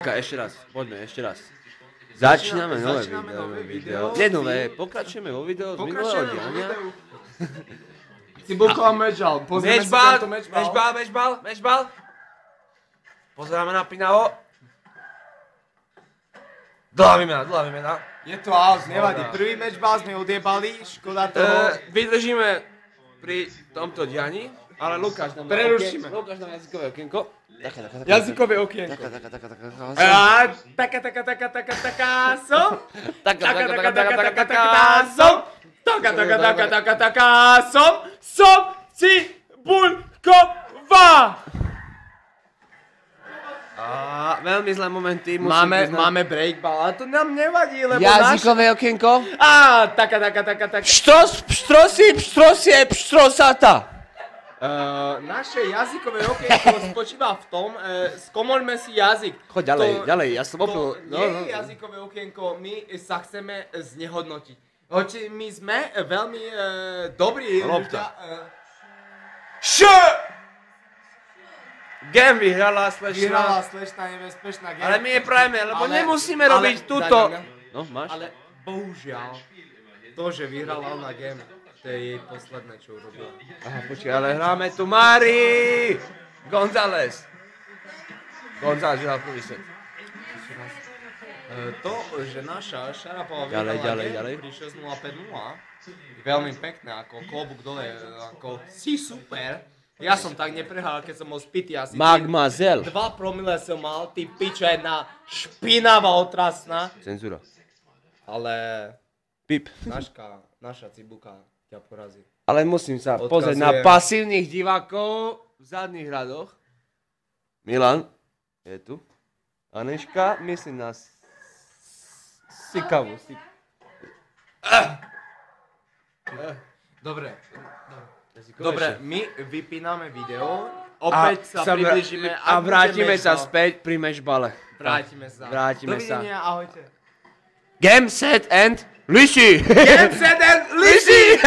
Počkaj, ešte raz, poďme, ešte raz. Začíname nové video. Nie nové, pokračujeme vo videu z minulého diania. Cibulková mečbal, pozrieme si tento mečbal. Mečbal. Pozeráme na Pinavo. Dlhá výmena. Je to out, nevadí. Prvý mečbal sme odjebali, škoda toho. Vydržíme pri tomto diani, ale Lukáš nám dá jazykové okienko. Jazykové okienko. Som Cibulková. Veľmi zlé momenty, Máme breakball, ale to nám nevadí, lebo jazykové okienko. Taka. Pštrosata. Naše jazykové okienko spočíva v tom, skomoľme si jazyk. Choď ďalej, ja som opil. Nie je jazykové okienko, my sa chceme znehodnotiť. Hoci my sme veľmi dobrí ľudia. Game vyhrala slečna. Nebezpečná game. Ale my je prajeme, lebo nemusíme robiť túto. No, máš? Ale bohužiaľ, to, že vyhrala ona game, to je jej posledné, čo urobila. Aha, počkaj, ale hráme tu Mari! González vyhral prvý set. To, že naša Šarapová vyhrala game pri 6-0-5-0, je veľmi pekné, ako klobúk dole, ako si super. Ja som tak neprehral, keď som bol spitý asi. Magmazel. 2 promile som mal, ty pičo, jedna špinavá otrasná. Cenzúra. Ale Pip. naša Cibulka ťa porazí. Ale musím sa pozrieť na pasívnych divákov v zadných radoch. Milan je tu. Aneška, myslím na Sikavu. Dobre, my vypíname video, opäť sa približíme a vrátime sa späť pri mečbale. Vrátime sa. Dovidenia, ahojte. Game, set and Lucy! Game, set and Lucy!